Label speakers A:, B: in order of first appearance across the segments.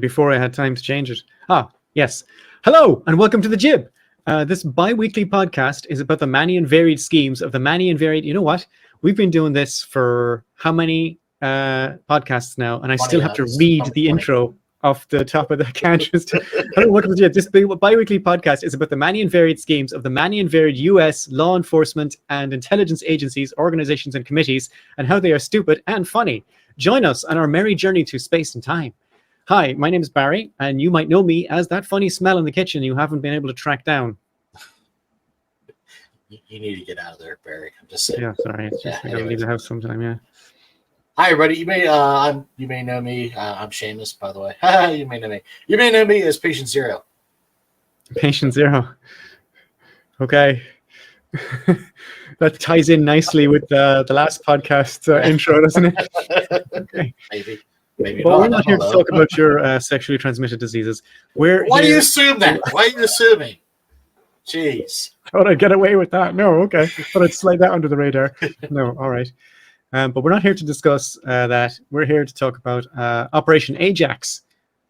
A: before I had time to change it. Yes. Hello, and welcome to The Jib. This bi-weekly podcast is about the many and varied schemes of the many and varied... You know what? We've been doing this for how many podcasts now, and I still have to read the intro off the top of the counters. Hello, welcome to The Jib. This bi-weekly podcast is about the many and varied schemes of the many and varied US law enforcement and intelligence agencies, organizations, and committees, and how they are stupid and funny. Join us on our merry journey through space and time. Hi, my name is Barry, and you might know me as that funny smell in the kitchen you haven't been able to track down.
B: You need to get out of there, Barry. I'm just saying.
A: Yeah, sorry. It's just, I gotta leave the house sometime, yeah.
B: Hi, everybody. You may know me. I'm Seamus, by the way. You may know me. You may know me as Patient Zero.
A: Patient Zero. Okay. That ties in nicely with the last podcast intro, doesn't it? Okay.
B: Maybe
A: but we're not here to talk about your sexually transmitted diseases.
B: Why do you assume that? Why are you assuming? Jeez.
A: Thought I'd get away with that. No, okay. Thought I'd slide that under the radar. No, all right. But we're not here to discuss that. We're here to talk about Operation Ajax.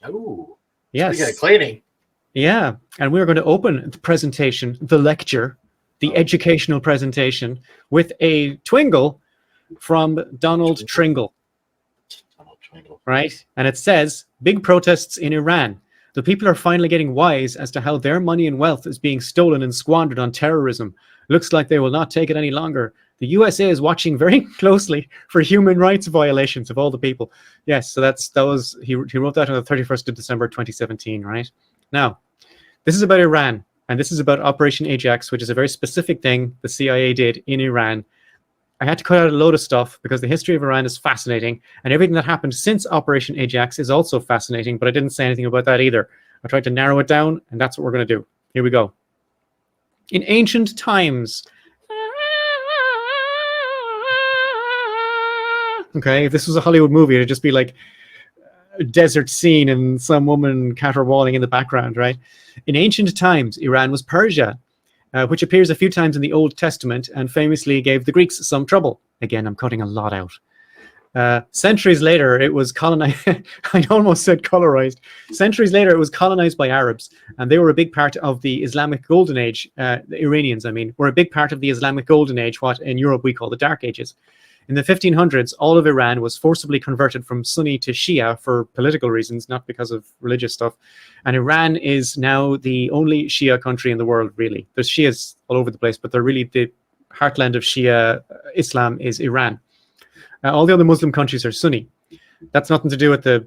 B: Oh.
A: Yes.
B: Speaking of cleaning.
A: Yeah. And we're going to open the presentation, the lecture, the educational presentation with a twingle from Donald Tringle. Right? And it says, big protests in Iran. The people are finally getting wise as to how their money and wealth is being stolen and squandered on terrorism. Looks like they will not take it any longer. The USA is watching very closely for human rights violations of all the people. Yes, so he wrote that on the 31st of December 2017, right? Now, this is about Iran. And this is about Operation Ajax, which is a very specific thing the CIA did in Iran. I had to cut out a load of stuff because the history of Iran is fascinating, and everything that happened since Operation Ajax is also fascinating, but I didn't say anything about that either. I tried to narrow it down, and that's what we're going to do. Here we go. In ancient times... Okay, if this was a Hollywood movie, it'd just be like a desert scene and some woman caterwauling in the background, right? In ancient times, Iran was Persia, which appears a few times in the Old Testament and famously gave the Greeks some trouble. Again, I'm cutting a lot out. Centuries later, it was colonized. I almost said colorized. Centuries later, it was colonized by Arabs, and they were a big part of the Islamic Golden Age. The Iranians, I mean, were a big part of the Islamic Golden Age, what in Europe we call the Dark Ages. In the 1500s, all of Iran was forcibly converted from Sunni to Shia for political reasons, not because of religious stuff. And Iran is now the only Shia country in the world, really. There's Shias all over the place, but they're really the heartland of Shia Islam is Iran. All the other Muslim countries are Sunni. That's nothing to do with the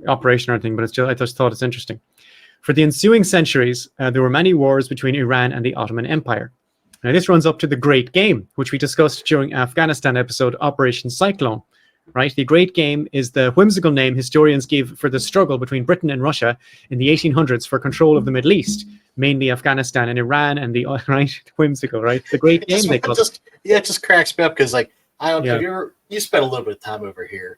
A: operation or anything, but I just thought it's interesting. For the ensuing centuries, there were many wars between Iran and the Ottoman Empire. Now, this runs up to the Great Game, which we discussed during Afghanistan episode Operation Cyclone, right? The Great Game is the whimsical name historians give for the struggle between Britain and Russia in the 1800s for control of the Middle East, mainly Afghanistan and Iran, and the, right? Whimsical, right? The Great Game, they call it.
B: Yeah, it just cracks me up because, like, I don't know, you spent a little bit of time over here.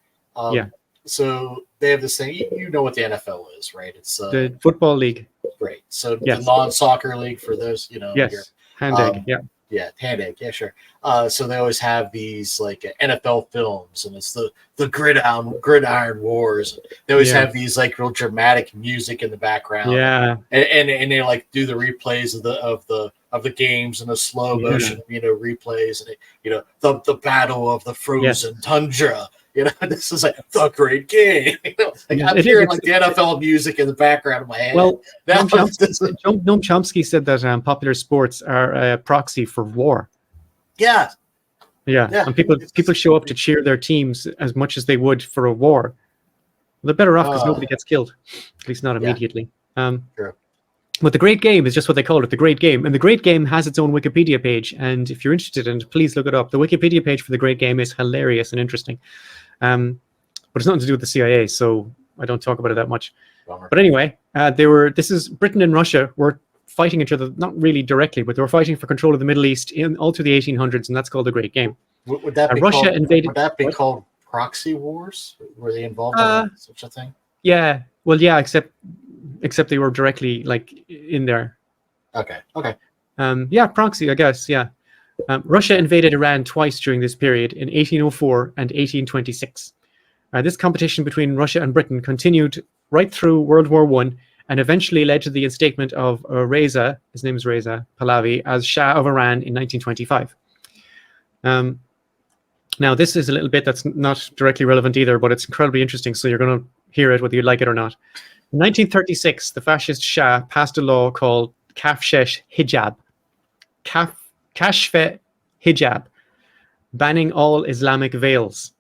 A: Yeah.
B: So they have this thing, you know what the NFL is, right? It's
A: the football league.
B: Great. So the non-soccer league for those, you know.
A: Yes.
B: Here.
A: Hand egg, yeah.
B: Yeah, hand egg, yeah, sure. So they always have these like NFL films, and it's the gridiron wars. They always have these like real dramatic music in the background.
A: Yeah,
B: and they like do the replays of the games in a slow motion, replays, and the battle of the frozen tundra. This is like the Great Game. I'm hearing like the NFL music in the background of my head.
A: Well, Noam Chomsky said that popular sports are a proxy for war.
B: Yeah.
A: And people show up to cheer their teams as much as they would for a war. They're better off because nobody gets killed, at least not immediately.
B: True.
A: But the Great Game is just what they call it, the Great Game. And the Great Game has its own Wikipedia page. And if you're interested in it, please look it up. The Wikipedia page for the Great Game is hilarious and interesting. But it's nothing to do with the CIA, so I don't talk about it that much.
B: Bummer.
A: But anyway, this is Britain and Russia were fighting each other, not really directly, but they were fighting for control of the Middle East all through the 1800s, and that's called the Great Game.
B: Would that be
A: Russia
B: called,
A: invaded?
B: Would that be called proxy wars? Were they involved in such a thing?
A: Yeah. Well, yeah, except they were directly like in there.
B: Okay.
A: Yeah, proxy, I guess. Yeah. Russia invaded Iran twice during this period in 1804 and 1826. This competition between Russia and Britain continued right through World War I, and eventually led to the instatement of Reza, his name is Reza Pahlavi, as Shah of Iran in 1925. Now, this is a little bit that's not directly relevant either, but it's incredibly interesting, so you're going to hear it whether you like it or not. In 1936, the fascist Shah passed a law called Kashf Hijab, Kashf Hijab, banning all Islamic veils,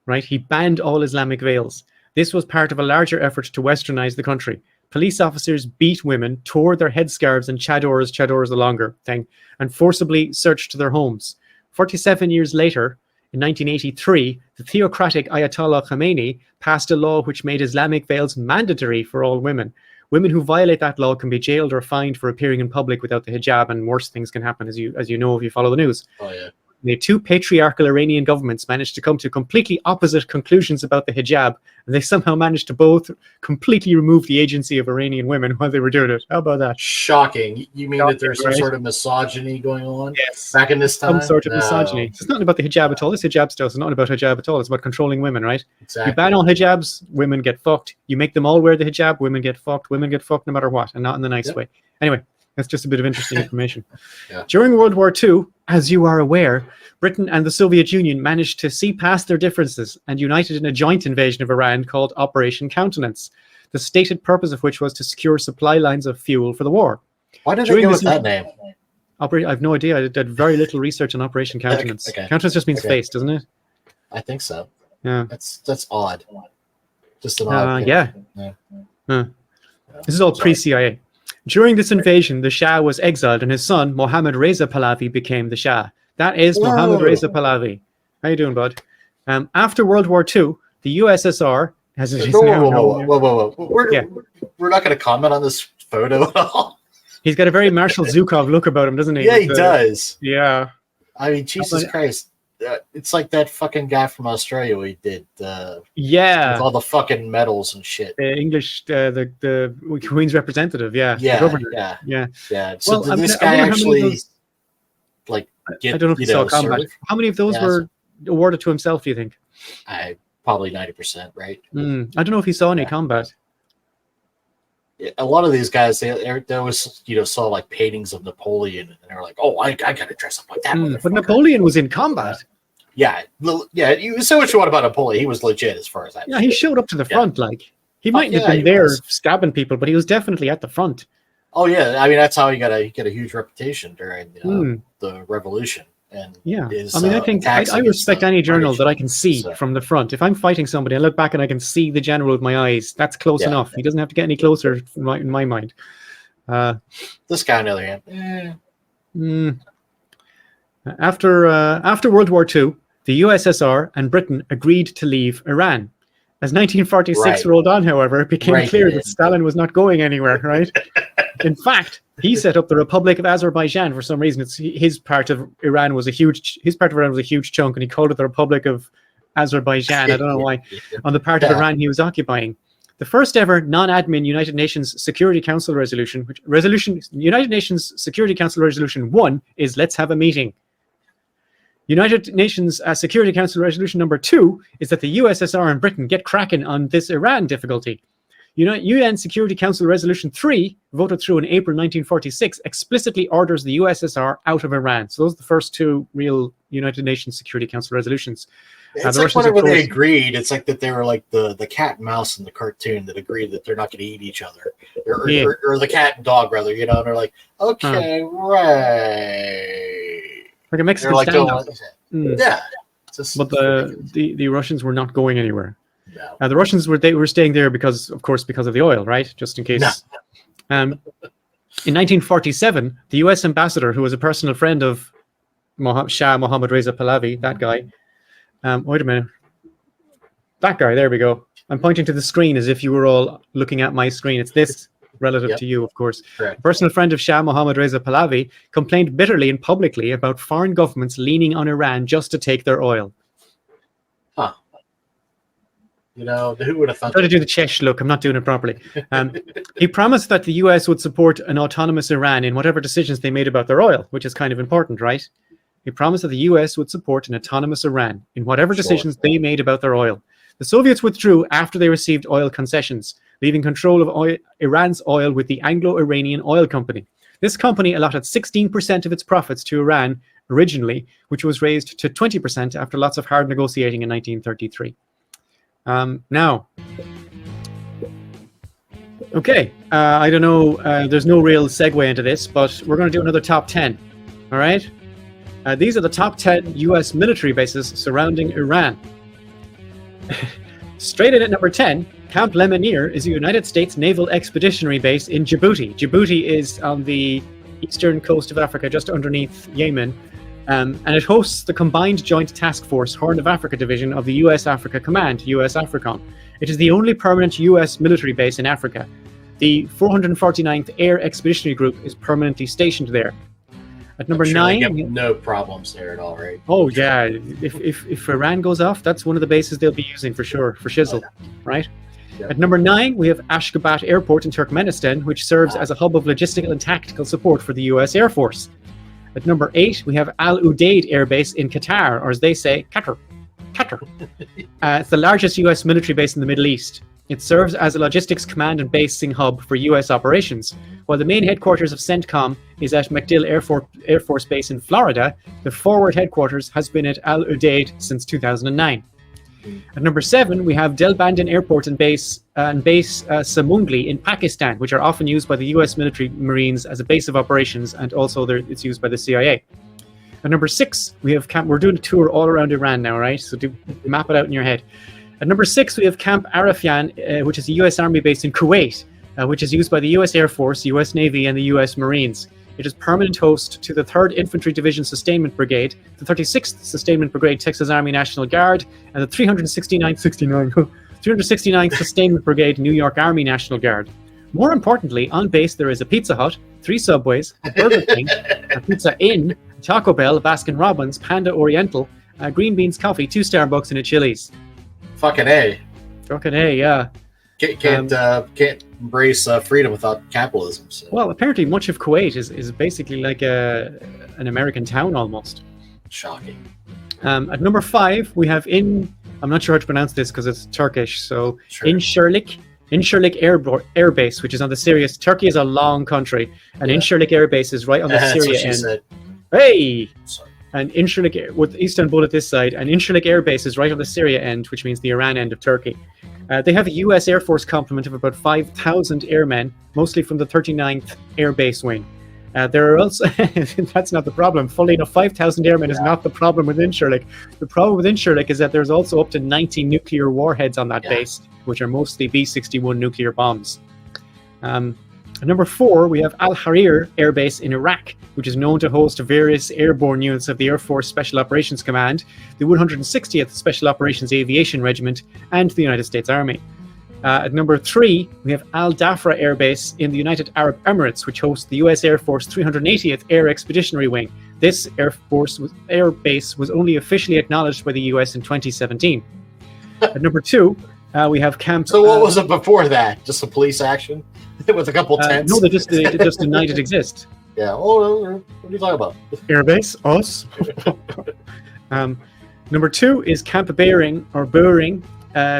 A: right? He banned all Islamic veils. This was part of a larger effort to westernize the country. Police officers beat women, tore their headscarves and chadors the longer thing, and forcibly searched their homes. 47 years later, in 1983, the theocratic Ayatollah Khomeini passed a law which made Islamic veils mandatory for all women. Women who violate that law can be jailed or fined for appearing in public without the hijab, and worse things can happen, as you know if you follow the news.
B: Oh, yeah.
A: The two patriarchal Iranian governments managed to come to completely opposite conclusions about the hijab, and they somehow managed to both completely remove the agency of Iranian women while they were doing it. How about that?
B: Shocking. You mean that there's some
A: right?
B: sort of misogyny going on?
A: Yes.
B: Back in this time?
A: Some sort of misogyny. It's not about the hijab at all. This hijab stuff is not about hijab at all. It's about controlling women, right?
B: Exactly.
A: You ban all hijabs, women get fucked. You make them all wear the hijab, women get fucked. Women get fucked no matter what, and not in the nice way. Anyway, that's just a bit of interesting information.
B: Yeah.
A: During World War II, as you are aware, Britain and the Soviet Union managed to see past their differences and united in a joint invasion of Iran called Operation Countenance, the stated purpose of which was to secure supply lines of fuel for the war.
B: Why did they go with that name?
A: I have no idea. I did very little research on Operation Countenance.
B: Okay.
A: Countenance just means face, doesn't it?
B: I think so.
A: Yeah.
B: That's odd. Just an odd.
A: Yeah. This is all pre-CIA. During this invasion, the Shah was exiled and his son, Mohammad Reza Pahlavi, became the Shah. That is Mohammad Reza Pahlavi. How you doing, bud? After World War II, the USSR, as it is now known...
B: Whoa. We're not going to comment on this photo at all.
A: He's got a very Marshal Zhukov look about him, doesn't he?
B: Yeah, he does.
A: Yeah.
B: I mean, Jesus Christ. It's like that fucking guy from Australia we did.
A: Yeah.
B: With all the fucking medals and shit.
A: The English, the Queen's representative, yeah.
B: Yeah. So
A: well,
B: this guy actually, like, get,
A: I don't know if he saw combat.
B: serve?
A: How many of those were awarded to himself, do you think?
B: Probably 90%, right?
A: I don't know if he saw any combat.
B: A lot of these guys, they always, saw like paintings of Napoleon, and they were like, "Oh, I got to dress up like that."
A: But Napoleon was in combat.
B: Yeah. You say what you want about Napoleon, he was legit as far as that.
A: Yeah, he showed up to the front, like he mightn't have been there stabbing people, but he was definitely at the front.
B: Oh yeah, I mean that's how he got a huge reputation during the Revolution. And his,
A: I think I respect any general that I can see from the front. If I'm fighting somebody, I look back and I can see the general with my eyes. That's close enough. He doesn't have to get any closer in my mind.
B: This guy, on the other hand,
A: After World War II, the USSR and Britain agreed to leave Iran. As 1946 rolled on, however, it became clear that Stalin was not going anywhere, right? In fact, he set up the Republic of Azerbaijan for some reason. His part of Iran was a huge chunk, and he called it the Republic of Azerbaijan. I don't know why. On the part of Iran he was occupying. The first ever non-admin United Nations Security Council resolution, United Nations Security Council Resolution 1 is let's have a meeting. United Nations Security Council Resolution number 2 is that the USSR and Britain get cracking on this Iran difficulty. UN Security Council Resolution 3, voted through in April 1946, explicitly orders the USSR out of Iran. So those are the first two real United Nations Security Council resolutions.
B: It's like whenever they agreed, it's like that they were like the cat and mouse in the cartoon that agreed that they're not going to eat each other. Or the cat and dog, rather, and they're like, okay, right.
A: Like a Mexican standoff.
B: Yeah.
A: But the Russians were not going anywhere.
B: No.
A: The Russians were staying there because of the oil, right? Just in case. No. In 1947, the U.S. ambassador, who was a personal friend of Shah Mohammad Reza Pahlavi, that guy. Wait a minute. That guy. There we go. I'm pointing to the screen as if you were all looking at my screen. It's this relative to you, of course.
B: Correct.
A: A personal friend of Shah Mohammad Reza Pahlavi complained bitterly and publicly about foreign governments leaning on Iran just to take their oil.
B: Huh. Who would have thought?
A: I'm trying to do the Chesh look. I'm not doing it properly. He promised that the US would support an autonomous Iran in whatever decisions they made about their oil, which is kind of important, right? He promised that the US would support an autonomous Iran in whatever decisions they made about their oil. The Soviets withdrew after they received oil concessions. leaving control of Iran's oil with the Anglo-Iranian Oil Company. This company allotted 16% of its profits to Iran originally, which was raised to 20% after lots of hard negotiating in 1933. Now, okay, I don't know, there's no real segue into this, but we're going to do another top 10, all right? These are the top 10 US military bases surrounding Iran. Straight in at number 10, Camp Lemonnier is a United States Naval Expeditionary Base in Djibouti. Djibouti is on the eastern coast of Africa, just underneath Yemen, and it hosts the Combined Joint Task Force Horn of Africa Division of the US Africa Command, US AFRICOM. It is the only permanent US military base in Africa. The 449th Air Expeditionary Group is permanently stationed there. At number 9,
B: no problems there at all, right?
A: Oh yeah, if Iran goes off, that's one of the bases they'll be using for sure, for shizzle, right?
B: Yeah.
A: At number 9, we have Ashgabat Airport in Turkmenistan, which serves as a hub of logistical and tactical support for the US Air Force. At number 8, we have Al Udeid Air Base in Qatar, or as they say, Qatar. It's the largest US military base in the Middle East. It serves as a logistics command and basing hub for US operations. While the main headquarters of CENTCOM is at MacDill Air Force Base in Florida, the forward headquarters has been at Al Udeid since 2009. At number 7, we have Delbandin Airport and base Samungli in Pakistan, which are often used by the US military Marines as a base of operations, and also it's used by the CIA. At number 6, we have we're doing a tour all around Iran now, right? So map it out in your head. At number 6, we have Camp Arafjan, which is a US Army base in Kuwait, which is used by the US Air Force, US Navy, and the US Marines. It is permanent host to the 3rd Infantry Division Sustainment Brigade, the 36th Sustainment Brigade Texas Army National Guard, and the 369th Sustainment Brigade New York Army National Guard. More importantly, on base there is a Pizza Hut, 3 Subways, a Burger King, a Pizza Inn, Taco Bell, Baskin Robbins, Panda Oriental, Green Beans Coffee, 2 Starbucks, and a Chili's.
B: Fucking A.
A: Fucking A, yeah.
B: Can't embrace freedom without capitalism. So.
A: Well, apparently much of Kuwait is basically like an American town almost.
B: Shocking.
A: At number 5, we have I'm not sure how to pronounce this because it's Turkish, so
B: sure.
A: Incirlik Air Base, which is on the Syria. Turkey is a long country, and Incirlik Air Base is right on the Syria end.
B: Said.
A: Hey!
B: Sorry.
A: And Incirlik, with Istanbul at this side, and Incirlik Air Base is right on the Syria end, which means the Iran end of Turkey. They have a US Air Force complement of about 5,000 airmen, mostly from the 39th Air Base Wing. There are also, that's not the problem. Fully enough, 5,000 airmen is not the problem with Incirlik. The problem with Incirlik is that there's also up to 90 nuclear warheads on that base, which are mostly B-61 nuclear bombs. At number 4, we have Al Harir Air Base in Iraq, which is known to host various airborne units of the Air Force Special Operations Command, the 160th Special Operations Aviation Regiment, and the United States Army. At number 3, we have Al Dhafra Air Base in the United Arab Emirates, which hosts the US Air Force 380th Air Expeditionary Wing. This air base was only officially acknowledged by the US in 2017. At number 2, we have Camp...
B: So what was it before that? Just a police action? With a couple tents?
A: No, they just denied it exists.
B: Yeah. Oh, what are you talking about?
A: Airbase, us. Number 2 is Camp Bering,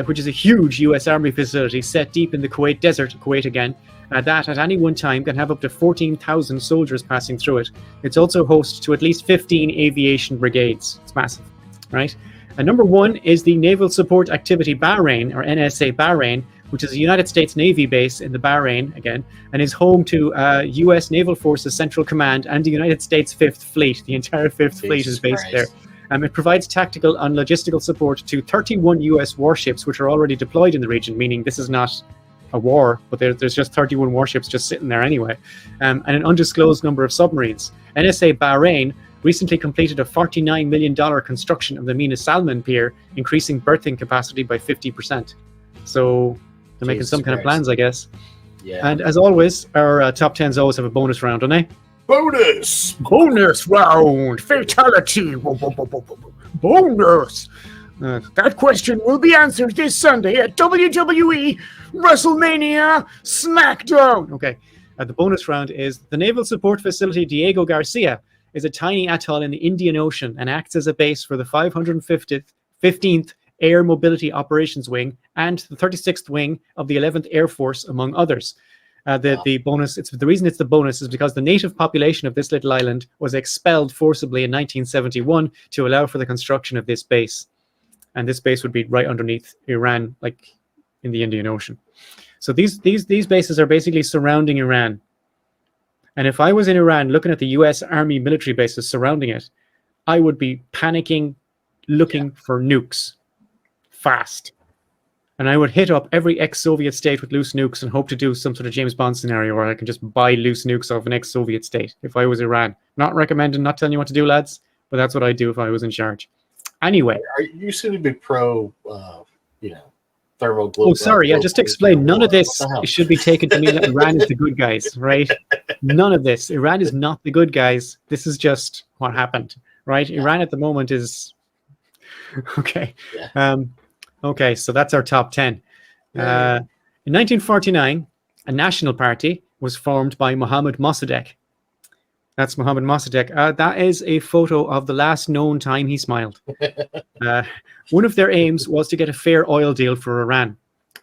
A: which is a huge US Army facility set deep in the Kuwait desert, Kuwait again, that at any one time can have up to 14,000 soldiers passing through it. It's also host to at least 15 aviation brigades. It's massive, right? And number 1 is the Naval Support Activity Bahrain, or NSA Bahrain, which is a United States Navy base in the Bahrain, again, and is home to U.S. Naval Forces Central Command and the United States 5th Fleet. The entire 5th Fleet is based there. It provides tactical and logistical support to 31 U.S. warships, which are already deployed in the region, meaning this is not a war, but there's just 31 warships just sitting there anyway, and an undisclosed number of submarines. NSA Bahrain recently completed a $49 million construction of the Mina Salman Pier, increasing berthing capacity by 50%. So... they're making some kind of plans, I guess. Yeah. And as always, our top 10s always have a bonus round, don't they?
B: Bonus
A: round! Fatality! Bonus! That question will be answered this Sunday at WWE WrestleMania SmackDown! Okay, the bonus round is the Naval Support Facility Diego Garcia is a tiny atoll in the Indian Ocean and acts as a base for the 515th Air Mobility Operations Wing and the 36th Wing of the 11th Air Force, among others. The bonus, the reason it's the bonus is because the native population of this little island was expelled forcibly in 1971 to allow for the construction of this base. And this base would be right underneath Iran, like in the Indian Ocean. So these bases are basically surrounding Iran. And if I was in Iran looking at the US Army military bases surrounding it, I would be panicking, looking for nukes fast. And I would hit up every ex-Soviet state with loose nukes and hope to do some sort of James Bond scenario where I can just buy loose nukes off an ex-Soviet state if I was Iran. Not recommending, not telling you what to do, lads, but that's what I'd do if I was in charge. Anyway.
B: You seem to be pro, thermal global.
A: Oh, sorry. Yeah, just to explain, none of this should be taken to mean that Iran is the good guys, right? None of this. Iran is not the good guys. This is just what happened, right? Yeah. Iran at the moment is... Okay. Yeah. Okay, so that's our top 10. In 1949, a national party was formed by Mohammad Mossadegh. That's Mohammad Mossadegh. That is a photo of the last known time he smiled. One of their aims was to get a fair oil deal for Iran.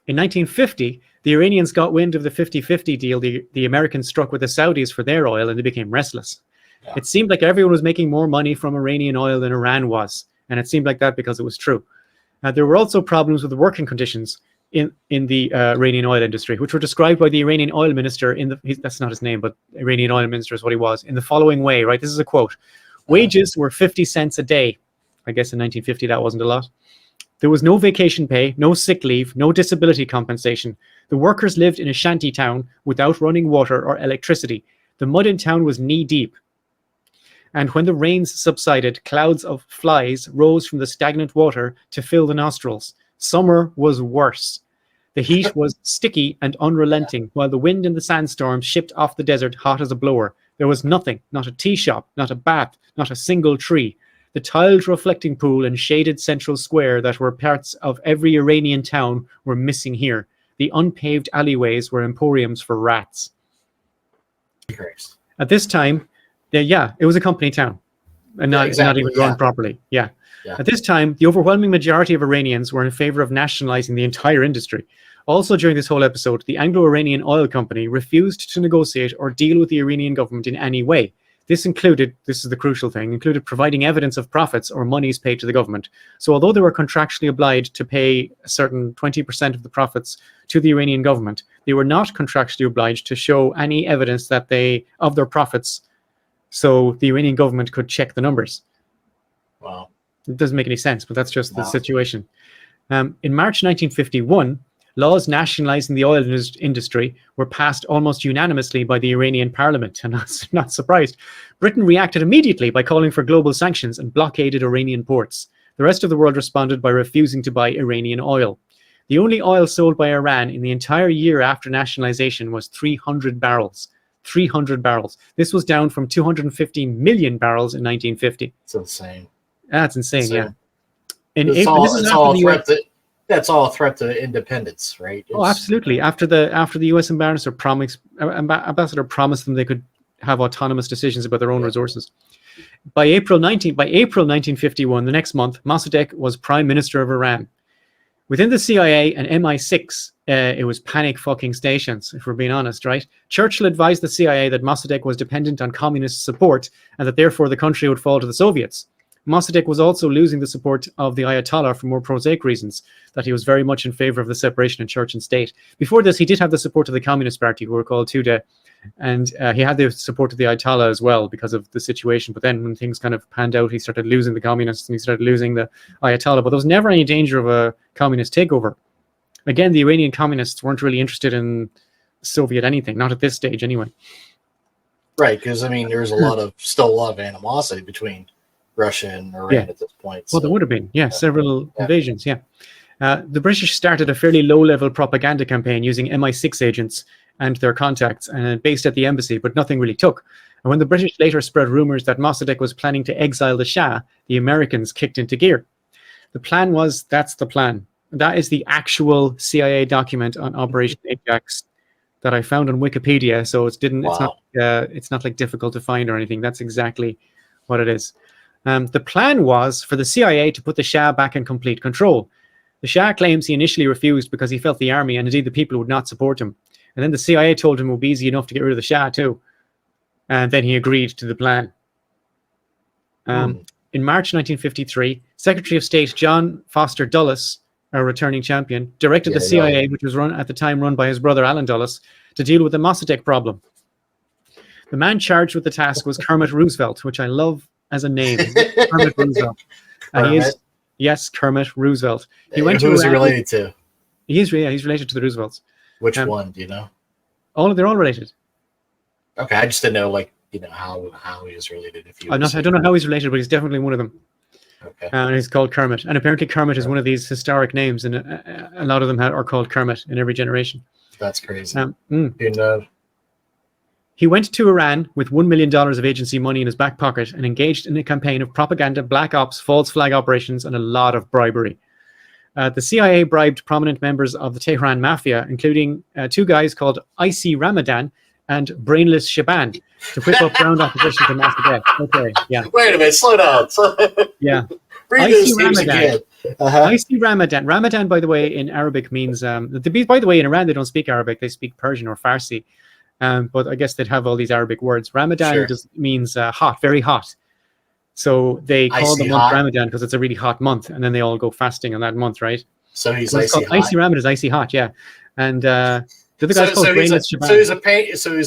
A: In 1950, the Iranians got wind of the 50-50 deal the Americans struck with the Saudis for their oil, and they became restless. Yeah. It seemed like everyone was making more money from Iranian oil than Iran was, and it seemed like that because it was true. There were also problems with the working conditions in the Iranian oil industry, which were described by the Iranian oil minister that's not his name, but Iranian oil minister is what he was, in the following way, right? This is a quote. Wages were 50 cents a day. I guess in 1950 that wasn't a lot. There was no vacation pay, no sick leave, no disability compensation. The workers lived in a shanty town without running water or electricity. The mud in town was knee deep. And when the rains subsided, clouds of flies rose from the stagnant water to fill the nostrils. Summer was worse. The heat was sticky and unrelenting, while the wind and the sandstorm shipped off the desert hot as a blower. There was nothing, not a tea shop, not a bath, not a single tree. The tiled reflecting pool and shaded central square that were parts of every Iranian town were missing here. The unpaved alleyways were emporiums for rats. At this time, it was a company town, and not even run properly. Yeah. At this time, the overwhelming majority of Iranians were in favor of nationalizing the entire industry. Also, during this whole episode, the Anglo-Iranian Oil Company refused to negotiate or deal with the Iranian government in any way. This is the crucial thing, included providing evidence of profits or monies paid to the government. So although they were contractually obliged to pay a certain 20% of the profits to the Iranian government, they were not contractually obliged to show any evidence of their profits, so the Iranian government could check the numbers.
B: Wow.
A: It doesn't make any sense, but that's just the situation. In March 1951, laws nationalizing the oil industry were passed almost unanimously by the Iranian parliament, and not surprised. Britain reacted immediately by calling for global sanctions and blockaded Iranian ports. The rest of the world responded by refusing to buy Iranian oil. The only oil sold by Iran in the entire year after nationalization was 300 barrels. 300 barrels. This was down from 250 million barrels in 1950.
B: It's insane.
A: That's insane, yeah.
B: That's all a threat to independence, right?
A: Absolutely. After the U.S. ambassador promised them they could have autonomous decisions about their own resources. By April 1951, the next month, Mossadegh was Prime Minister of Iran. Within the CIA and MI6, it was panic fucking stations, if we're being honest, right? Churchill advised the CIA that Mossadegh was dependent on communist support and that therefore the country would fall to the Soviets. Mossadegh was also losing the support of the Ayatollah for more prosaic reasons, that he was very much in favor of the separation of church and state. Before this, he did have the support of the Communist Party, who were called Tudeh, and he had the support of the Ayatollah as well because of the situation. But then when things kind of panned out, he started losing the communists and he started losing the Ayatollah. But there was never any danger of a communist takeover. Again, the Iranian communists weren't really interested in Soviet anything, not at this stage anyway.
B: Right, because, there's still a lot of animosity between Russia and Iran at this point.
A: Well, there would have been, several invasions, The British started a fairly low-level propaganda campaign using MI6 agents and their contacts, and based at the embassy, but nothing really took. And when the British later spread rumors that Mossadegh was planning to exile the Shah, the Americans kicked into gear. The plan was, that's the plan. That is the actual CIA document on Operation Ajax that I found on Wikipedia, so it's not like difficult to find or anything. That's exactly what it is. The plan was for the CIA to put the Shah back in complete control. The Shah claims he initially refused because he felt the army and indeed the people would not support him. And then the CIA told him it would be easy enough to get rid of the Shah too. And then he agreed to the plan. In March 1953, Secretary of State John Foster Dulles, a returning champion, directed the CIA, which was at the time run by his brother Alan Dulles, to deal with the Mossadegh problem. The man charged with the task was Kermit Roosevelt, which I love as a name. Kermit Roosevelt. Yes, Kermit Roosevelt.
B: Who is he related to?
A: He's related to the Roosevelts.
B: Which one, do you know?
A: They're all related.
B: Okay, I just didn't know, like, how he was related.
A: I don't know how he's related, but he's definitely one of them.
B: Okay.
A: And he's called Kermit. And apparently Kermit is one of these historic names, and a lot of them are called Kermit in every generation.
B: That's crazy. You know.
A: He went to Iran with $1 million of agency money in his back pocket and engaged in a campaign of propaganda, black ops, false flag operations, and a lot of bribery. The CIA bribed prominent members of the Tehran mafia, including two guys called Icy Ramadan and Brainless Shaban, to whip up ground opposition to Mossadegh. Okay, yeah.
B: Wait a minute, slow down.
A: Yeah.
B: Icy Ramadan.
A: Icy Ramadan. Ramadan, by the way, in Arabic means... by the way, in Iran, they don't speak Arabic. They speak Persian or Farsi. But I guess they'd have all these Arabic words. Ramadan means hot, very hot. So they call the month Ramadan because it's a really hot month, and then they all go fasting on that month, right?
B: So he's icy hot.
A: Icy Ramadan is icy hot, yeah. And the other guy's called Brainless Shaban.
B: So he's a pain. So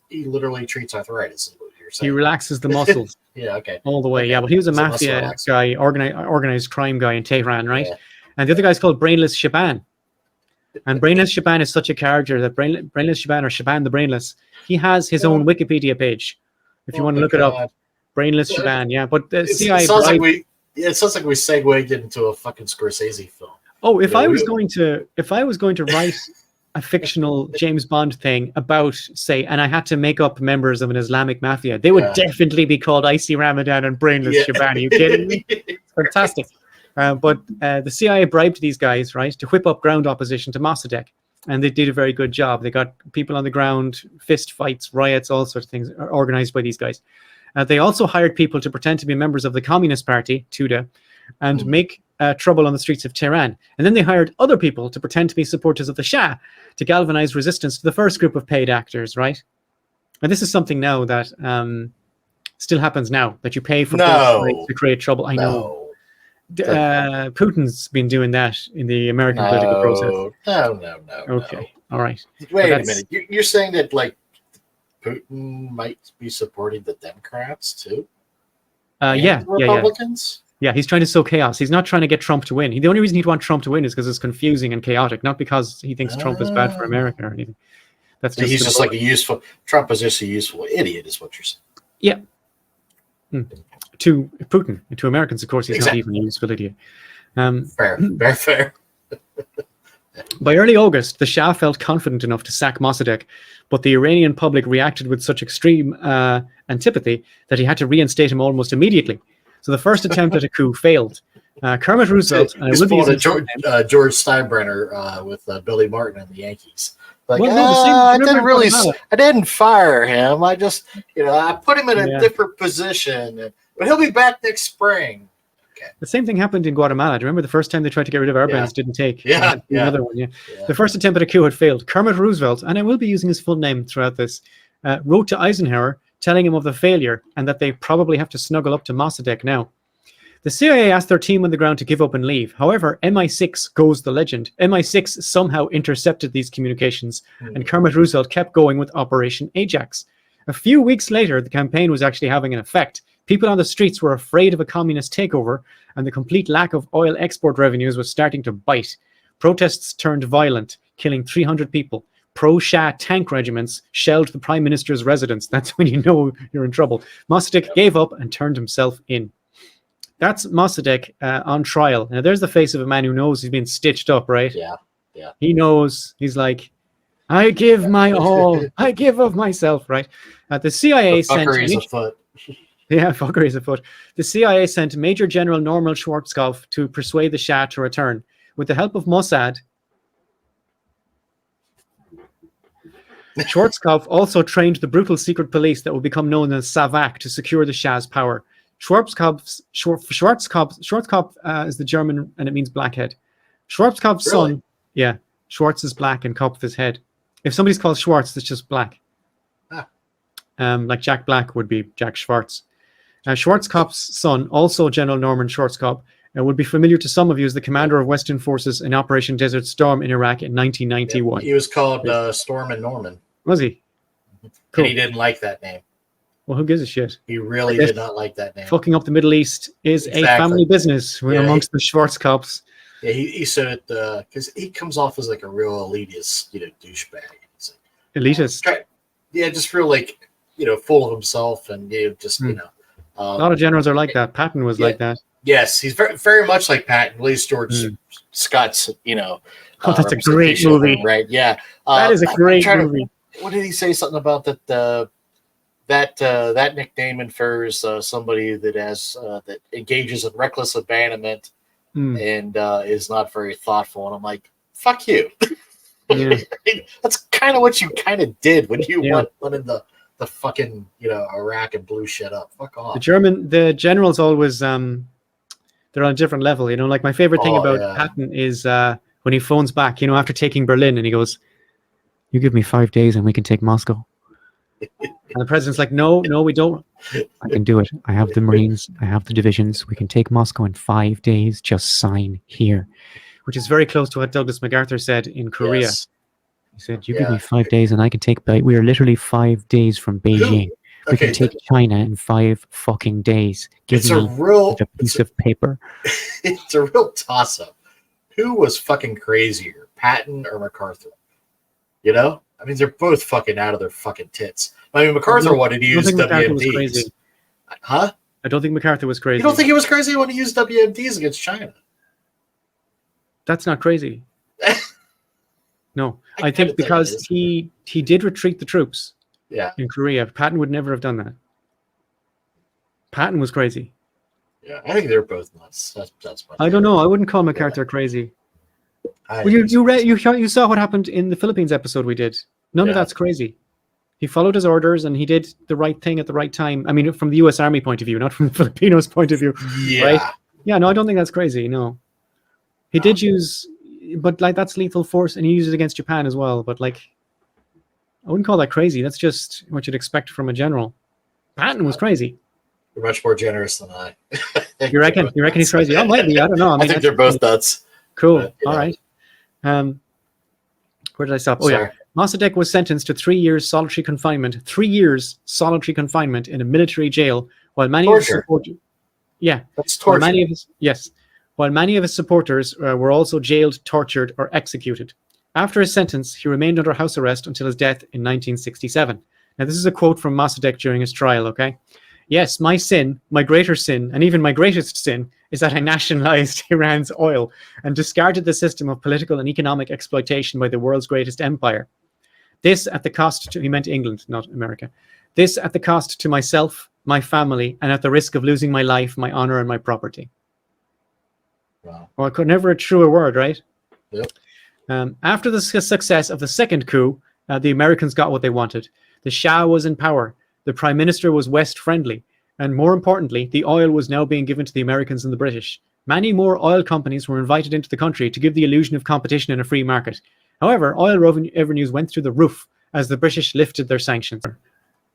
B: he literally treats arthritis. Is what you're saying.
A: He relaxes the muscles.
B: Yeah, okay.
A: All the way, yeah. But he was a mafia guy, organized crime guy in Tehran, right? Yeah. And the other guy's called Brainless Shaban. And Brainless Shaban is such a character that Brainless Shaban, or Shaban the Brainless, he has his own Wikipedia page. If you want to look it up, Brainless Shaban, yeah. But the CIA...
B: It sounds like we segued into a fucking Scorsese film.
A: Oh, if I was going to write a fictional James Bond thing about, say, and I had to make up members of an Islamic mafia, they would definitely be called Icy Ramadan and Brainless Shaban. Are you kidding me? It's fantastic. But the CIA bribed these guys, right, to whip up ground opposition to Mossadegh. And they did a very good job. They got people on the ground, fist fights, riots, all sorts of things organized by these guys. They also hired people to pretend to be members of the Communist Party, Tudeh, and make trouble on the streets of Tehran. And then they hired other people to pretend to be supporters of the Shah to galvanize resistance to the first group of paid actors, right? And this is something now that still happens now, that you pay for to create trouble. I know. Putin's been doing that in the American political process.
B: No.
A: Okay, all right.
B: Wait a minute. You're saying that, like, Putin might be supporting the Democrats too? Republicans?
A: Yeah, he's trying to sow chaos. He's not trying to get Trump to win. The only reason he'd want Trump to win is because it's confusing and chaotic, not because he thinks Trump is bad for America or anything. That's just
B: he's just like Trump is just a useful idiot, is what you're saying.
A: Yeah. To Putin, to Americans, of course, he's not even a useful idiot.
B: Fair, very fair.
A: By early August, the Shah felt confident enough to sack Mossadegh, but the Iranian public reacted with such extreme antipathy that he had to reinstate him almost immediately. So the first attempt at a coup failed. Kermit Roosevelt...
B: He's pulling George Steinbrenner with Billy Martin and the Yankees. Like, I didn't fire him. I just, I put him in a different position, but he'll be back next spring. Okay.
A: The same thing happened in Guatemala. Do you remember the first time they tried to get rid of Arbenz? Didn't take. Another one, The first attempt at a coup had failed. Kermit Roosevelt, and I will be using his full name throughout this, wrote to Eisenhower telling him of the failure and that they probably have to snuggle up to Mossadegh now. The CIA asked their team on the ground to give up and leave. However, MI6 goes the legend. MI6 somehow intercepted these communications, and Kermit Roosevelt kept going with Operation Ajax. A few weeks later, the campaign was actually having an effect. People on the streets were afraid of a communist takeover, and the complete lack of oil export revenues was starting to bite. Protests turned violent, killing 300 people. Pro-Shah tank regiments shelled the Prime Minister's residence. That's when you know you're in trouble. Mossadegh gave up and turned himself in. That's Mossadegh on trial. Now, there's the face of a man who knows he's been stitched up, right?
B: Yeah.
A: He knows. He's like, I give my all. I give of myself, right? The CIA sent... fuckery's afoot. The CIA sent Major General Norman Schwarz Cop to persuade the Shah to return. With the help of Mossad, Schwarz Cop also trained the brutal secret police that would become known as SAVAK to secure the Shah's power. Schwarz Cop is the German, and it means blackhead. Schwarzkopf's
B: Really?
A: son, yeah, Schwarz is black and Kopf is head. If somebody's called Schwarz, it's just black.
B: Ah.
A: Like Jack Black would be Jack Schwarz. Schwarzkopf's son, also General Norman Schwarzkopf, would be familiar to some of you as the commander of Western forces in Operation Desert Storm in Iraq in 1991.
B: He was called Storm and Norman.
A: Was he?
B: And
A: Cool.
B: he didn't like that name.
A: Well, who gives a shit?
B: He really did not like that name.
A: Fucking up the Middle East is a family business amongst the Schwarzkopfs.
B: Yeah, he said it because he comes off as like a real elitist, douchebag.
A: Elitist.
B: Just real like full of himself and just
A: a lot of generals are like that. Patton was like that.
B: Yes, he's very very much like Patton. At least George Scott's
A: Oh, that's a great movie,
B: right? Yeah,
A: that is a great movie.
B: What did he say? Something about that? That nickname infers somebody that has that engages in reckless abandonment and is not very thoughtful. And I'm like, fuck you.
A: Yeah.
B: That's kind of what you kind of did when you went in the fucking Iraq and blew shit up. Fuck off.
A: The generals always they're on a different level. Like my favorite thing about Patton is when he phones back, after taking Berlin, and he goes, "You give me 5 days and we can take Moscow." And the president's like, no, we don't. I can do it. I have the Marines. I have the divisions. We can take Moscow in 5 days. Just sign here. Which is very close to what Douglas MacArthur said in Korea.
B: Yes.
A: He said, you give me 5 days and I can take... We are literally 5 days from Beijing. We can take China in 5 fucking days. Give me a piece of paper.
B: It's a real toss-up. Who was fucking crazier, Patton or MacArthur? I mean, they're both fucking out of their fucking tits. I mean, MacArthur wanted to use WMDs. Huh?
A: I don't think MacArthur was crazy.
B: You don't think he was crazy when he used WMDs against China?
A: That's not crazy. No. I think because he did retreat the troops in Korea. Patton would never have done that. Patton was crazy.
B: Yeah, I think they're both nuts. That's
A: I don't know. I wouldn't call MacArthur crazy. Well, you saw what happened in the Philippines episode we did. None of that's crazy. He followed his orders and he did the right thing at the right time. I mean, from the U.S. Army point of view, not from the Filipinos' point of view.
B: Yeah.
A: Right? Yeah, no, I don't think that's crazy. No. He did use, but that's lethal force, and he used it against Japan as well. But I wouldn't call that crazy. That's just what you'd expect from a general. Patton was crazy.
B: You're much more generous than I.
A: You reckon? You reckon he's crazy? Oh, maybe. I don't know.
B: I think they're both nuts.
A: Cool. All right. Where did I stop? Oh, yeah. Mossadegh was sentenced to 3 years solitary confinement. 3 years solitary confinement in a military jail, while many of his supporters. Yeah,
B: that's torture.
A: While many of his supporters were also jailed, tortured, or executed. After his sentence, he remained under house arrest until his death in 1967. Now, this is a quote from Mossadegh during his trial. Okay. Yes, my sin, my greater sin, and even my greatest sin is that I nationalized Iran's oil and discarded the system of political and economic exploitation by the world's greatest empire. This at the cost to, he meant England, not America. This at the cost to myself, my family, and at the risk of losing my life, my honor, and my property.
B: Wow.
A: Well, I could never a truer word, right?
B: Yep.
A: After the success of the second coup, the Americans got what they wanted. The Shah was in power. The Prime Minister was West friendly. And more importantly, the oil was now being given to the Americans and the British. Many more oil companies were invited into the country to give the illusion of competition in a free market. However, oil revenues went through the roof as the British lifted their sanctions.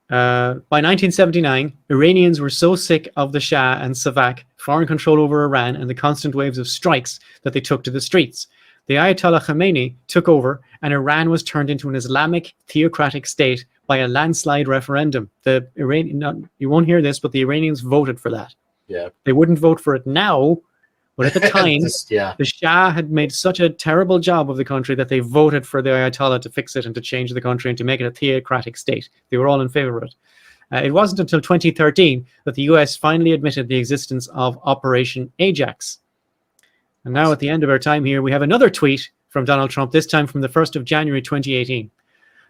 A: By 1979, Iranians were so sick of the Shah and Savak, foreign control over Iran, and the constant waves of strikes that they took to the streets. The Ayatollah Khomeini took over, and Iran was turned into an Islamic theocratic state by a landslide referendum. You won't hear this, but the Iranians voted for that.
B: Yeah.
A: They wouldn't vote for it now, but at the time, the Shah had made such a terrible job of the country that they voted for the Ayatollah to fix it and to change the country and to make it a theocratic state. They were all in favor of it. It wasn't until 2013 that the US finally admitted the existence of Operation Ajax. And now at the end of our time here, we have another tweet from Donald Trump, this time from the 1st of January 2018.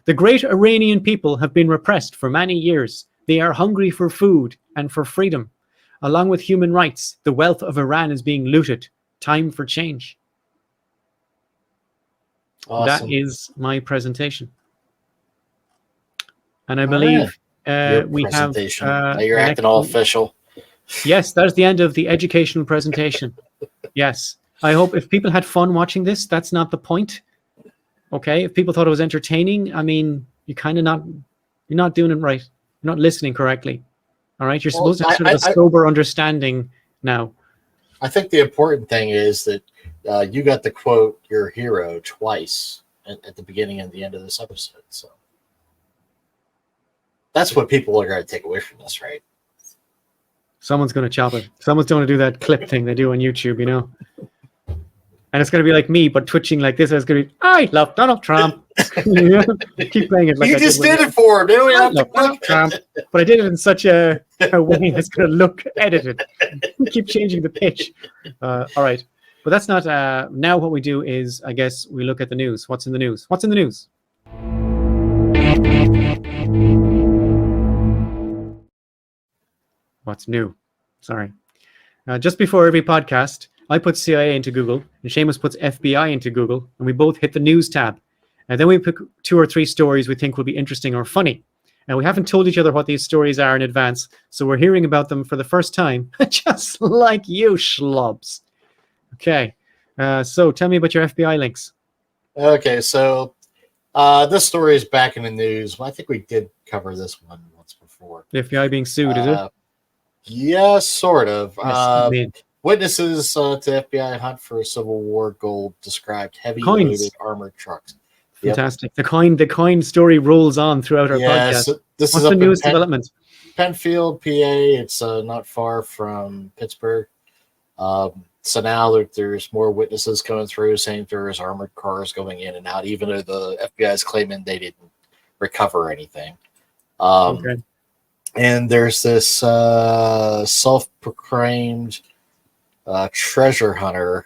A: The great Iranian people have been repressed for many years. They are hungry for food and for freedom. Along with human rights, the wealth of Iran is being looted. Time for change.
B: Awesome.
A: That is my presentation. And I believe we have...
B: you're acting all official.
A: Yes, that is the end of the educational presentation. Yes. I hope if people had fun watching this, that's not the point. Okay. If people thought it was entertaining, I mean, you're not doing it right. You're not listening correctly. All right. You're
B: Well,
A: supposed to have sort of a sober understanding now.
B: I think the important thing is that you got to quote your hero twice at the beginning and the end of this episode. So that's what people are going to take away from this, right?
A: Someone's going to chop it. Someone's going to do that clip thing they do on YouTube, you know? And it's going to be like me, but twitching like this. It's going to be, I love Donald Trump. Keep playing it like
B: you just did it for him. Then we have to
A: Donald Trump. But I did it in such a way that's going to look edited. Keep changing the pitch. All right. But that's not, now what we do is, I guess, we look at the news. What's in the news? What's in the news? What's new? Sorry. Just before every podcast, I put CIA into Google, and Seamus puts FBI into Google, and we both hit the news tab. And then we pick 2 or 3 stories we think will be interesting or funny. And we haven't told each other what these stories are in advance, so we're hearing about them for the first time, just like you schlubs. Okay, so tell me about your FBI links.
B: Okay, so this story is back in the news. Well, I think we did cover this one once before.
A: The FBI being sued, is it?
B: Yeah, sort of.
A: Yes,
B: Witnesses to FBI hunt for Civil War gold described heavy
A: Coins.
B: loaded armored trucks.
A: Fantastic. Yep. The coin story rolls on throughout our podcast.
B: So this
A: What's
B: is
A: the newest development?
B: Penfield, PA. It's not far from Pittsburgh. So now there's more witnesses coming through saying there's armored cars going in and out, even though the FBI is claiming they didn't recover anything.
A: Okay.
B: And there's this self-proclaimed treasure hunter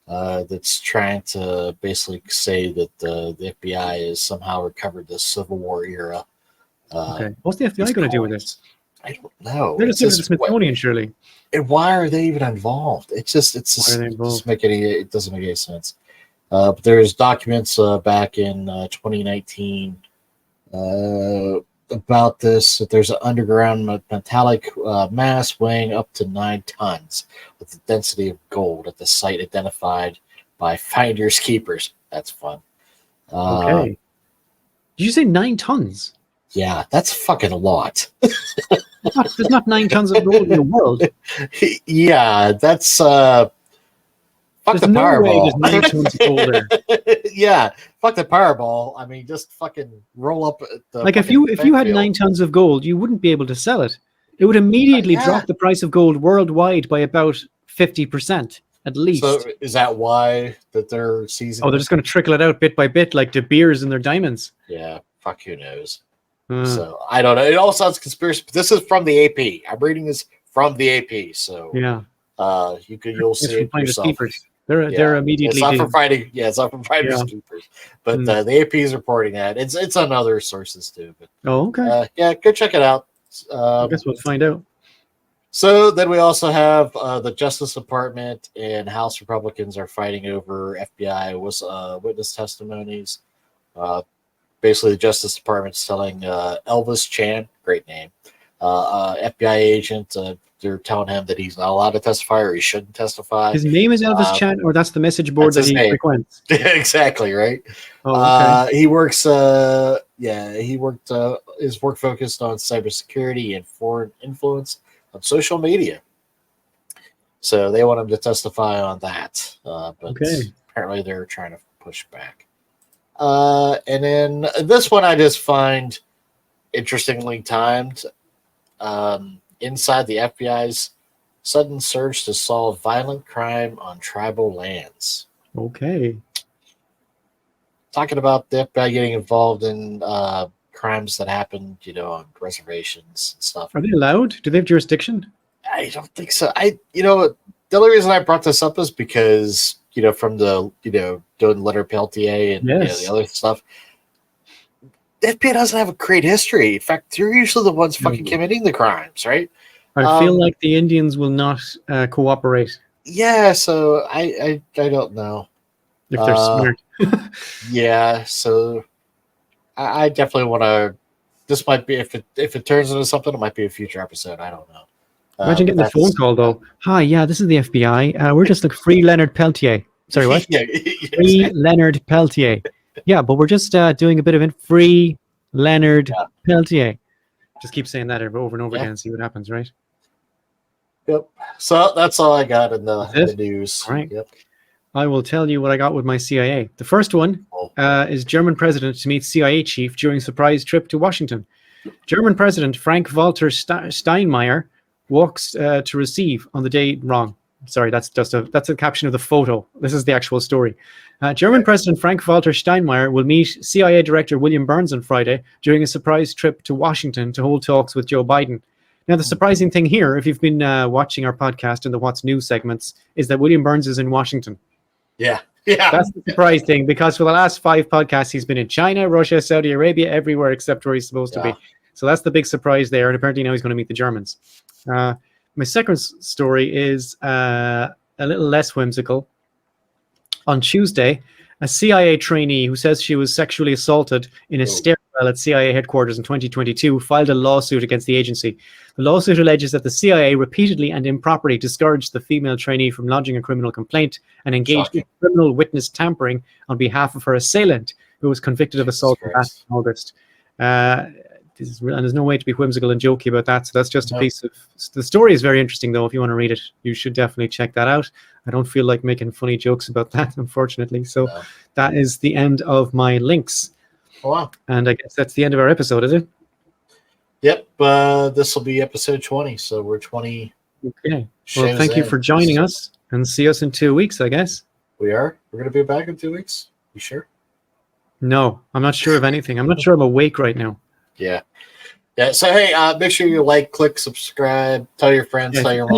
B: that's trying to basically say that the FBI has somehow recovered the Civil War era.
A: Okay. What's the FBI going to do with this?
B: I don't know.
A: They're just the Smithsonian, surely.
B: And why are they even involved? It doesn't make any sense. But there's documents back in 2019 about this. That there's an underground metallic mass weighing up to 9 tons with the density of gold at the site identified by finders keepers. That's fun.
A: Okay. Did you say 9 tons?
B: Yeah, that's fucking a lot.
A: There's not 9 tons of gold in the world.
B: Yeah, that's fuck
A: there's
B: the
A: no
B: Powerball.
A: Way there's 9 tons of gold there.
B: Yeah, fuck the Powerball. I mean, just fucking roll up.
A: Like if you had 9 tons of gold, you wouldn't be able to sell it. It would immediately drop the price of gold worldwide by about 50%. At least.
B: So is that why that they're seizing?
A: Oh, they're just going to trickle it out bit by bit like De Beers and their diamonds.
B: Yeah, fuck who knows. So I don't know. It all sounds conspiracy. But this is from the AP. I'm reading this from the AP. So
A: yeah,
B: you'll see it yourself.
A: They're immediately.
B: It's not from Friday. Yeah, it's not from Friday's Keepers. But the AP is reporting that. It's on other sources too. But
A: okay.
B: Yeah, go check it out.
A: I guess we'll find out.
B: So then we also have the Justice Department and House Republicans are fighting over FBI witness testimonies. Basically, the Justice Department's telling Elvis Chan, great name, FBI agent, they're telling him that he's not allowed to testify or he shouldn't testify.
A: His name is Elvis Chan, or that's the message board that he frequents?
B: Exactly, right?
A: Oh, okay.
B: He works, his work focused on cybersecurity and foreign influence on social media. So they want him to testify on that. But apparently they're trying to push back. And then this one I just find interestingly timed. Inside the FBI's sudden surge to solve violent crime on tribal lands.
A: Okay.
B: Talking about the FBI getting involved in crimes that happened, on reservations and stuff.
A: Are they allowed? Do they have jurisdiction?
B: I don't think so. The only reason I brought this up is because from the doing letter Peltier and the other stuff, the FBI doesn't have a great history. In fact, they're usually the ones fucking committing the crimes, right?
A: I feel like the Indians will not cooperate.
B: Yeah, so I don't know
A: if they're smart.
B: Yeah, so I definitely want to. This might be if it turns into something, it might be a future episode. I don't know.
A: Imagine getting the phone call though. Hi, yeah, this is the FBI. We're just like free Leonard Peltier. Sorry, what?
B: Yeah,
A: Free Leonard Peltier. Yeah, but we're just doing a bit of free Leonard Peltier. Just keep saying that over and over again and see what happens, right?
B: Yep. So that's all I got in the news.
A: All right.
B: Yep.
A: I will tell you what I got with my CIA. The first one is German president to meet CIA chief during surprise trip to Washington. German President Frank-Walter Steinmeier walks to receive on the day wrong. Sorry, that's a caption of the photo. This is the actual story. German President Frank-Walter Steinmeier will meet CIA Director William Burns on Friday during a surprise trip to Washington to hold talks with Joe Biden. Now, the surprising thing here, if you've been watching our podcast in the What's New segments, is that William Burns is in Washington.
B: Yeah.
A: That's the surprise thing, because for the last 5 podcasts, he's been in China, Russia, Saudi Arabia, everywhere except where he's supposed to be. So that's the big surprise there. And apparently now he's going to meet the Germans. My second story is a little less whimsical. On Tuesday, a CIA trainee who says she was sexually assaulted in a stairwell at CIA headquarters in 2022 filed a lawsuit against the agency. The lawsuit alleges that the CIA repeatedly and improperly discouraged the female trainee from lodging a criminal complaint and engaged in criminal witness tampering on behalf of her assailant, who was convicted of assault in August. And there's no way to be whimsical and jokey about that. So that's just a piece of the story. Is very interesting, though. If you want to read it, you should definitely check that out. I don't feel like making funny jokes about that, unfortunately. So that is the end of my links.
B: Oh, wow.
A: And I guess that's the end of our episode, is it?
B: Yep. This will be episode 20. So we're 20.
A: Okay. Well, thank you for joining us, and see us in 2 weeks, I guess.
B: We're going to be back in 2 weeks. You sure?
A: No, I'm not sure of anything. I'm not sure I'm awake right now.
B: Yeah. So hey, make sure you like, click, subscribe, tell your friends, tell your mom.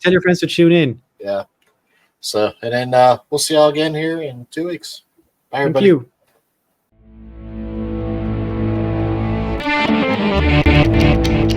A: Tell your friends to tune in.
B: Yeah. So, and then we'll see y'all again here in 2 weeks. Bye, everybody.
A: Thank you.